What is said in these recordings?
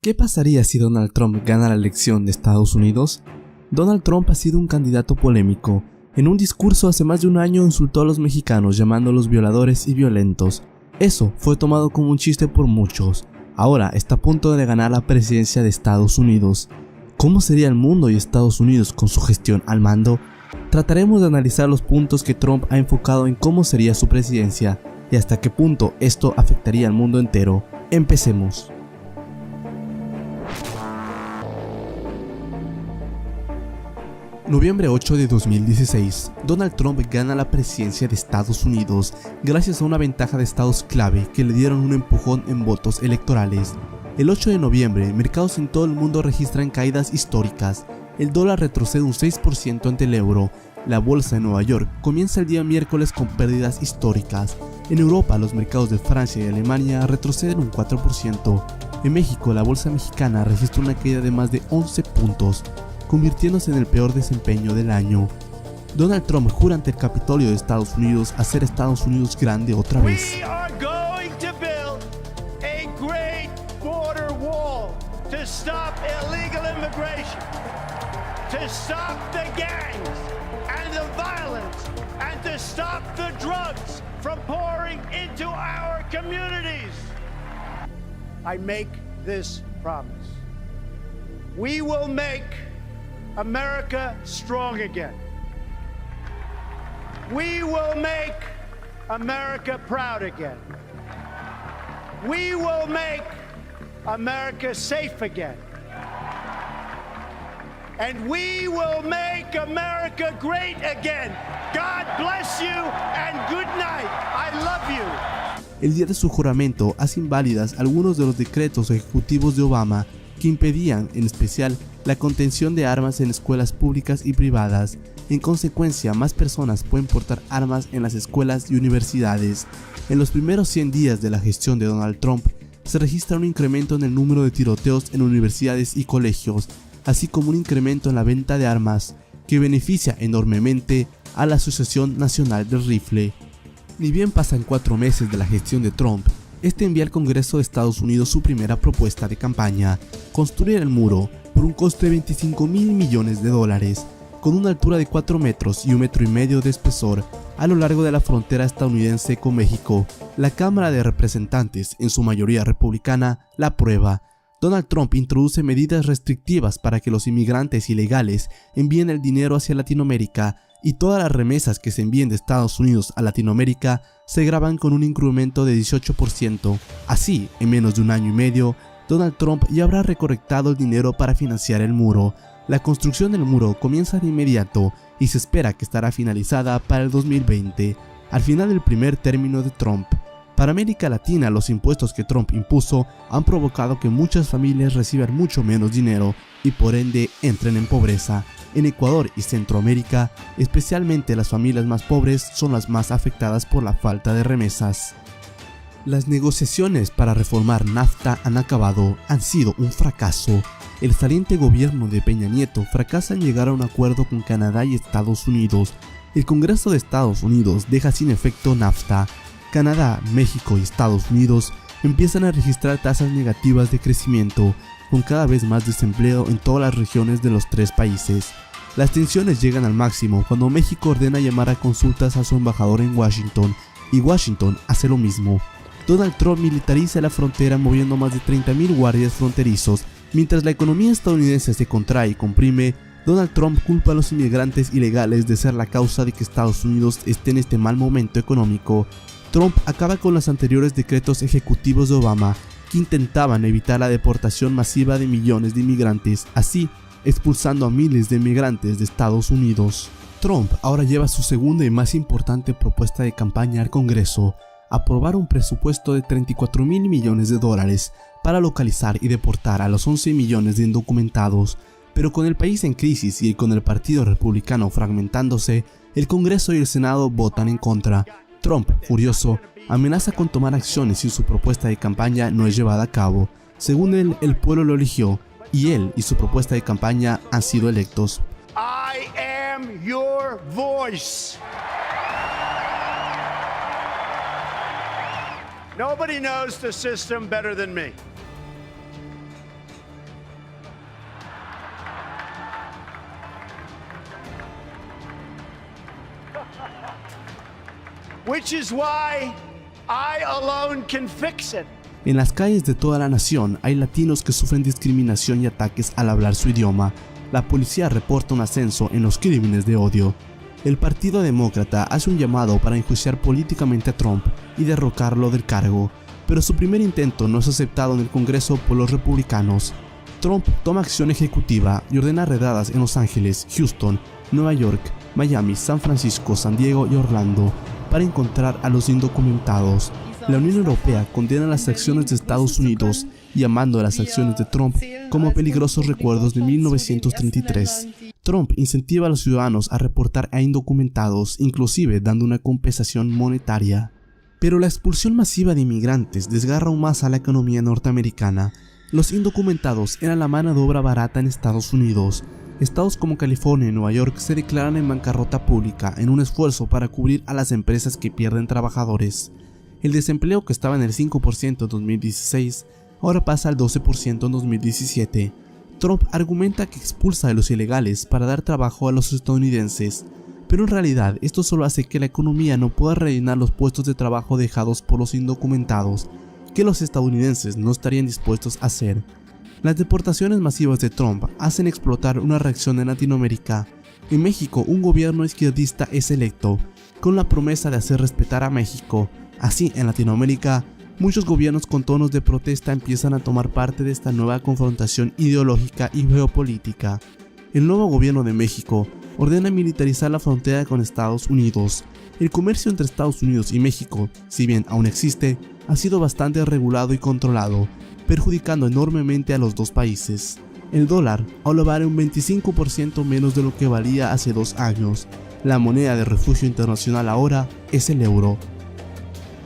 ¿Qué pasaría si Donald Trump gana la elección de Estados Unidos? Donald Trump ha sido un candidato polémico. En un discurso hace más de un año insultó a los mexicanos llamándolos violadores y violentos. Eso fue tomado como un chiste por muchos. Ahora está a punto de ganar la presidencia de Estados Unidos. ¿Cómo sería el mundo y Estados Unidos con su gestión al mando? Trataremos de analizar los puntos que Trump ha enfocado en cómo sería su presidencia y hasta qué punto esto afectaría al mundo entero. Empecemos. Noviembre 8 de 2016, Donald Trump gana la presidencia de Estados Unidos gracias a una ventaja de estados clave que le dieron un empujón en votos electorales. El 8 de noviembre, mercados en todo el mundo registran caídas históricas. El dólar retrocede un 6% ante el euro. La bolsa de Nueva York comienza el día miércoles con pérdidas históricas. En Europa, los mercados de Francia y Alemania retroceden un 4%. En México, la bolsa mexicana registra una caída de más de 11 puntos. Convirtiéndose en el peor desempeño del año. Donald Trump jura ante el Capitolio de Estados Unidos hacer Estados Unidos grande otra vez. We are going to build a great border wall to stop illegal immigration, to stop the gangs and the violence, and to stop the drugs from pouring into our communities. I make this promise. We will make America strong again. We will make America proud again. We will make America safe again. And we will make America great again. God bless you and good night. I love you. El día de su juramento hace inválidas algunos de los decretos ejecutivos de Obama que impedían, en especial, la contención de armas en escuelas públicas y privadas. En consecuencia, más personas pueden portar armas en las escuelas y universidades. En los primeros 100 días de la gestión de Donald Trump, se registra un incremento en el número de tiroteos en universidades y colegios, así como un incremento en la venta de armas, que beneficia enormemente a la Asociación Nacional del Rifle. Ni bien pasan 4 meses de la gestión de Trump, este envía al Congreso de Estados Unidos su primera propuesta de campaña: construir el muro por un costo de $25,000 millones, con una altura de 4 metros y 1,5 metros de espesor a lo largo de la frontera estadounidense con México. La Cámara de Representantes, en su mayoría republicana, la aprueba. Donald Trump introduce medidas restrictivas para que los inmigrantes ilegales envíen el dinero hacia Latinoamérica, y todas las remesas que se envíen de Estados Unidos a Latinoamérica se graban con un incremento de 18%. Así, en menos de un año y medio, Donald Trump ya habrá recolectado el dinero para financiar el muro. La construcción del muro comienza de inmediato y se espera que estará finalizada para el 2020, al final del primer término de Trump. Para América Latina, los impuestos que Trump impuso han provocado que muchas familias reciban mucho menos dinero y por ende entren en pobreza. En Ecuador y Centroamérica, especialmente las familias más pobres son las más afectadas por la falta de remesas. Las negociaciones para reformar NAFTA han sido un fracaso. El saliente gobierno de Peña Nieto fracasa en llegar a un acuerdo con Canadá y Estados Unidos. El Congreso de Estados Unidos deja sin efecto NAFTA. Canadá, México y Estados Unidos empiezan a registrar tasas negativas de crecimiento, con cada vez más desempleo en todas las regiones de los 3 países. Las tensiones llegan al máximo cuando México ordena llamar a consultas a su embajador en Washington, y Washington hace lo mismo. Donald Trump militariza la frontera moviendo más de 30,000 guardias fronterizos. Mientras la economía estadounidense se contrae y comprime, Donald Trump culpa a los inmigrantes ilegales de ser la causa de que Estados Unidos esté en este mal momento económico. Trump acaba con los anteriores decretos ejecutivos de Obama, que intentaban evitar la deportación masiva de millones de inmigrantes, así expulsando a miles de inmigrantes de Estados Unidos. Trump ahora lleva su segunda y más importante propuesta de campaña al Congreso: aprobar un presupuesto de $34,000 millones para localizar y deportar a los 11 millones de indocumentados. Pero con el país en crisis y con el Partido Republicano fragmentándose, el Congreso y el Senado votan en contra. Trump, furioso, amenaza con tomar acciones si su propuesta de campaña no es llevada a cabo. Según él, el pueblo lo eligió, y él y su propuesta de campaña han sido electos. I am your voice. Nobody knows the system better than me. which is why I alone can fix it. En las calles de toda la nación hay latinos que sufren discriminación y ataques al hablar su idioma. La policía reporta un ascenso en los crímenes de odio. El Partido Demócrata hace un llamado para enjuiciar políticamente a Trump y derrocarlo del cargo, pero su primer intento no es aceptado en el Congreso por los republicanos. Trump toma acción ejecutiva y ordena redadas en Los Ángeles, Houston, Nueva York, Miami, San Francisco, San Diego y Orlando para encontrar a los indocumentados. La Unión Europea condena las acciones de Estados Unidos, llamando a las acciones de Trump como peligrosos recuerdos de 1933. Trump incentiva a los ciudadanos a reportar a indocumentados, inclusive dando una compensación monetaria. Pero la expulsión masiva de inmigrantes desgarra aún más a la economía norteamericana. Los indocumentados eran la mano de obra barata en Estados Unidos. Estados como California y Nueva York se declaran en bancarrota pública en un esfuerzo para cubrir a las empresas que pierden trabajadores. El desempleo, que estaba en el 5% en 2016, ahora pasa al 12% en 2017. Trump argumenta que expulsa a los ilegales para dar trabajo a los estadounidenses, pero en realidad esto solo hace que la economía no pueda rellenar los puestos de trabajo dejados por los indocumentados, que los estadounidenses no estarían dispuestos a hacer. Las deportaciones masivas de Trump hacen explotar una reacción en Latinoamérica. En México, un gobierno izquierdista es electo, con la promesa de hacer respetar a México. Así, en Latinoamérica, muchos gobiernos con tonos de protesta empiezan a tomar parte de esta nueva confrontación ideológica y geopolítica. El nuevo gobierno de México ordena militarizar la frontera con Estados Unidos. El comercio entre Estados Unidos y México, si bien aún existe, ha sido bastante regulado y controlado, perjudicando enormemente a los dos países. El dólar ahora vale un 25% menos de lo que valía hace 2 años. La moneda de refugio internacional ahora es el euro.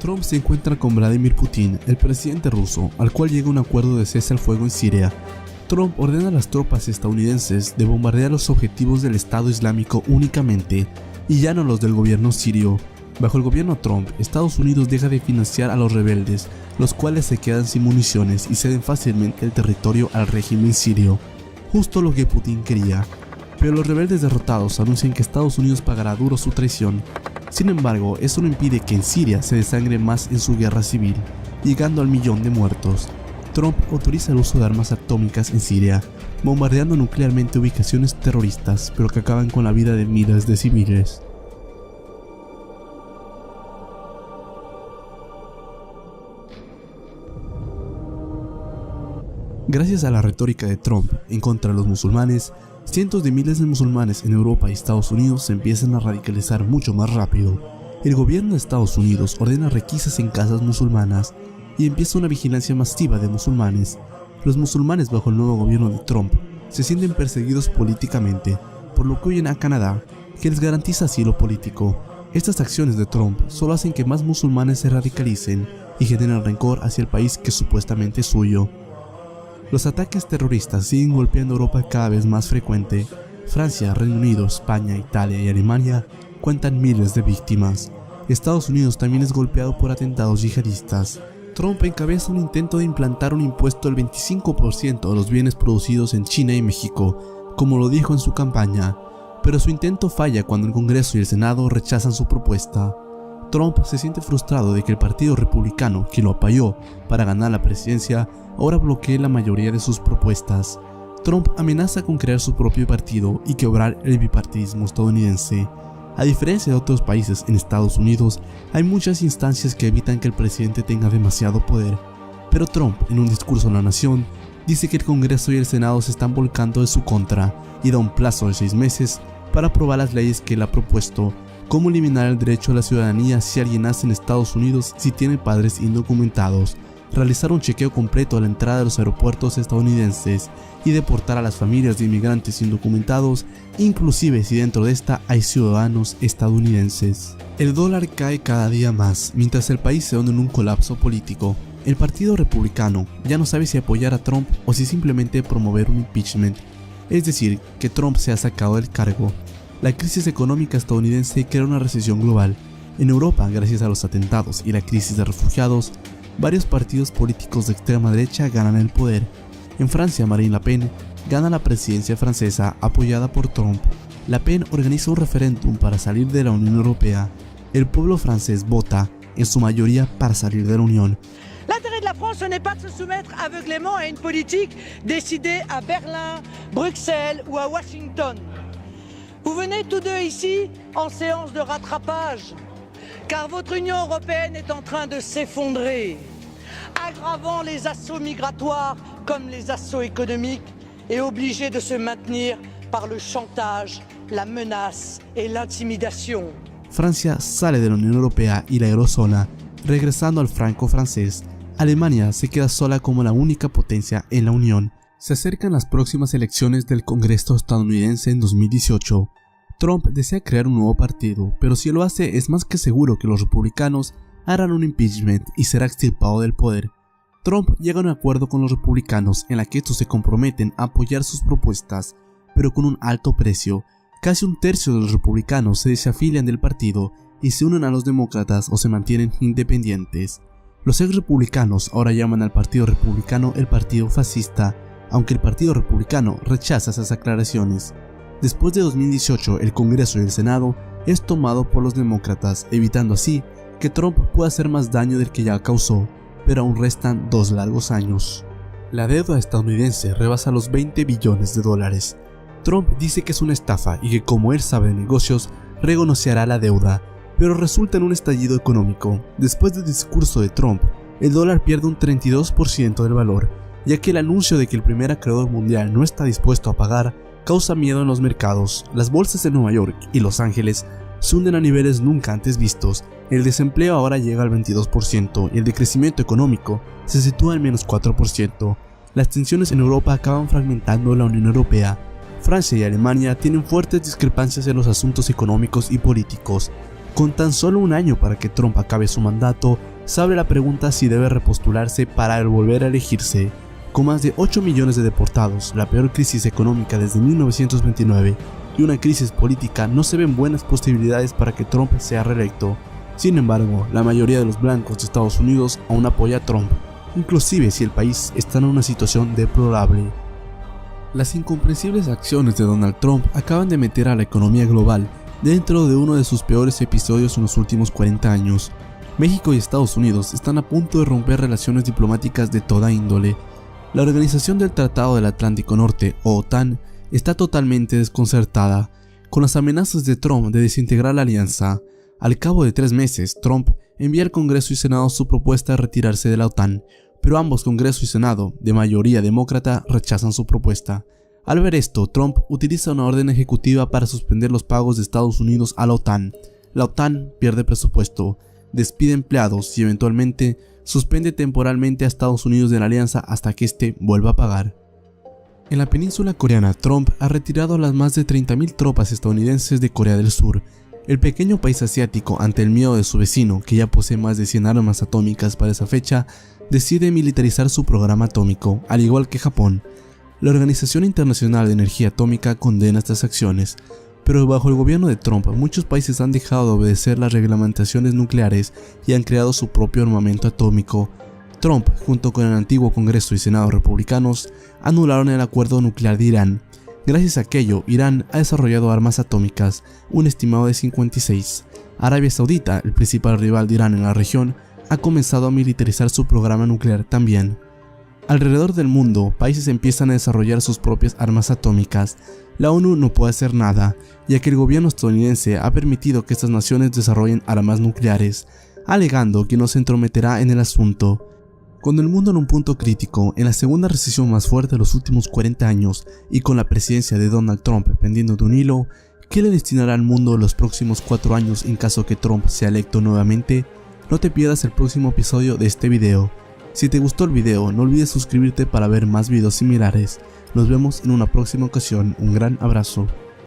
Trump se encuentra con Vladimir Putin, el presidente ruso, al cual llega un acuerdo de cese al fuego en Siria. Trump ordena a las tropas estadounidenses de bombardear los objetivos del Estado Islámico únicamente, y ya no los del gobierno sirio. Bajo el gobierno Trump, Estados Unidos deja de financiar a los rebeldes, los cuales se quedan sin municiones y ceden fácilmente el territorio al régimen sirio, justo lo que Putin quería. Pero los rebeldes derrotados anuncian que Estados Unidos pagará duro su traición. Sin embargo, eso no impide que en Siria se desangre más en su guerra civil, llegando al 1.000.000 de muertos. Trump autoriza el uso de armas atómicas en Siria, bombardeando nuclearmente ubicaciones terroristas, pero que acaban con la vida de miles de civiles. Gracias a la retórica de Trump en contra de los musulmanes, cientos de miles de musulmanes en Europa y Estados Unidos se empiezan a radicalizar mucho más rápido. El gobierno de Estados Unidos ordena requisas en casas musulmanas y empieza una vigilancia masiva de musulmanes. Los musulmanes bajo el nuevo gobierno de Trump se sienten perseguidos políticamente, por lo que huyen a Canadá, que les garantiza asilo político. Estas acciones de Trump solo hacen que más musulmanes se radicalicen y generen rencor hacia el país que supuestamente es suyo. Los ataques terroristas siguen golpeando a Europa cada vez más frecuente. Francia, Reino Unido, España, Italia y Alemania cuentan miles de víctimas. Estados Unidos también es golpeado por atentados yihadistas. Trump encabeza un intento de implantar un impuesto del 25% de los bienes producidos en China y México, como lo dijo en su campaña, pero su intento falla cuando el Congreso y el Senado rechazan su propuesta. Trump se siente frustrado de que el Partido Republicano, que lo apoyó para ganar la presidencia, ahora bloquee la mayoría de sus propuestas. Trump amenaza con crear su propio partido y quebrar el bipartidismo estadounidense. A diferencia de otros países, en Estados Unidos hay muchas instancias que evitan que el presidente tenga demasiado poder, pero Trump, en un discurso a la nación, dice que el Congreso y el Senado se están volcando en su contra y da un plazo de 6 meses para aprobar las leyes que él ha propuesto, como eliminar el derecho a la ciudadanía si alguien nace en Estados Unidos si tiene padres indocumentados, realizar un chequeo completo a la entrada de los aeropuertos estadounidenses y deportar a las familias de inmigrantes indocumentados, inclusive si dentro de esta hay ciudadanos estadounidenses. El dólar cae cada día más mientras el país se hunde en un colapso político. El Partido Republicano ya no sabe si apoyar a Trump o si simplemente promover un impeachment, es decir, que Trump sea sacado del cargo. La crisis económica estadounidense crea una recesión global. En Europa, gracias a los atentados y la crisis de refugiados, varios partidos políticos de extrema derecha ganan el poder. En Francia, Marine Le Pen gana la presidencia francesa apoyada por Trump. Le Pen organiza un referéndum para salir de la Unión Europea. el pueblo francés vota, en su mayoría, para salir de la Unión. L'intérêt de la France, ce n'est pas de se soumettre aveuglément à une politique décidée à Berlin, Bruxelles ou à Washington. Vous venez tous deux ici en séance de rattrapage, car votre Union européenne est en train de s'effondrer, aggravant les assauts migratoires comme les assauts économiques et obligée de se maintenir par le chantage, la menace et l'intimidation. Francia sale de la Unión Europea y la Eurozona, regresando al franco francés. Alemania se queda sola como la única potencia en la Unión. Se acercan las próximas elecciones del Congreso estadounidense en 2018. Trump desea crear un nuevo partido, pero si lo hace es más que seguro que los republicanos harán un impeachment y será extirpado del poder. Trump llega a un acuerdo con los republicanos en la que estos se comprometen a apoyar sus propuestas, pero con un alto precio. Casi un tercio de los republicanos se desafilian del partido y se unen a los demócratas o se mantienen independientes. Los ex republicanos ahora llaman al partido republicano el partido fascista, aunque el partido republicano rechaza esas aclaraciones. Después de 2018, el Congreso y el Senado es tomado por los demócratas, evitando así que Trump pueda hacer más daño del que ya causó, pero aún restan 2 largos años. La deuda estadounidense rebasa los $20 billones. Trump dice que es una estafa y que como él sabe de negocios, renegociará la deuda, pero resulta en un estallido económico. Después del discurso de Trump, el dólar pierde un 32% del valor, ya que el anuncio de que el primer acreedor mundial no está dispuesto a pagar causa miedo en los mercados. Las bolsas de Nueva York y Los Ángeles se hunden a niveles nunca antes vistos. El desempleo ahora llega al 22% y el decrecimiento económico se sitúa al menos 4%. Las tensiones en Europa acaban fragmentando la Unión Europea. Francia y Alemania tienen fuertes discrepancias en los asuntos económicos y políticos. Con tan solo un año para que Trump acabe su mandato, se abre la pregunta si debe repostularse para volver a elegirse. Con más de 8 millones de deportados, la peor crisis económica desde 1929 y una crisis política, no se ven buenas posibilidades para que Trump sea reelecto. Sin embargo, la mayoría de los blancos de Estados Unidos aún apoya a Trump, inclusive si el país está en una situación deplorable. Las incomprensibles acciones de Donald Trump acaban de meter a la economía global dentro de uno de sus peores episodios en los últimos 40 años. México y Estados Unidos están a punto de romper relaciones diplomáticas de toda índole. La Organización del Tratado del Atlántico Norte, o OTAN, está totalmente desconcertada, con las amenazas de Trump de desintegrar la alianza. Al cabo de 3 meses, Trump envía al Congreso y Senado su propuesta de retirarse de la OTAN, pero ambos Congreso y Senado, de mayoría demócrata, rechazan su propuesta. Al ver esto, Trump utiliza una orden ejecutiva para suspender los pagos de Estados Unidos a la OTAN. La OTAN pierde presupuesto, despide empleados y eventualmente suspende temporalmente a Estados Unidos de la alianza hasta que éste vuelva a pagar. En la península coreana, Trump ha retirado a las más de 30.000 tropas estadounidenses de Corea del Sur. El pequeño país asiático, ante el miedo de su vecino, que ya posee más de 100 armas atómicas para esa fecha, decide militarizar su programa atómico, al igual que Japón. La Organización Internacional de Energía Atómica condena estas acciones, pero bajo el gobierno de Trump, muchos países han dejado de obedecer las reglamentaciones nucleares y han creado su propio armamento atómico. Trump, junto con el antiguo Congreso y Senado republicanos, anularon el acuerdo nuclear de Irán. Gracias a aquello, Irán ha desarrollado armas atómicas, un estimado de 56. Arabia Saudita, el principal rival de Irán en la región, ha comenzado a militarizar su programa nuclear también. Alrededor del mundo, países empiezan a desarrollar sus propias armas atómicas. La ONU no puede hacer nada, ya que el gobierno estadounidense ha permitido que estas naciones desarrollen armas nucleares, alegando que no se entrometerá en el asunto. Con el mundo en un punto crítico, en la segunda recesión más fuerte de los últimos 40 años y con la presidencia de Donald Trump pendiendo de un hilo, ¿qué le destinará al mundo los próximos 4 años en caso que Trump sea electo nuevamente? No te pierdas el próximo episodio de este video. Si te gustó el video, no olvides suscribirte para ver más videos similares. Nos vemos en una próxima ocasión. Un gran abrazo.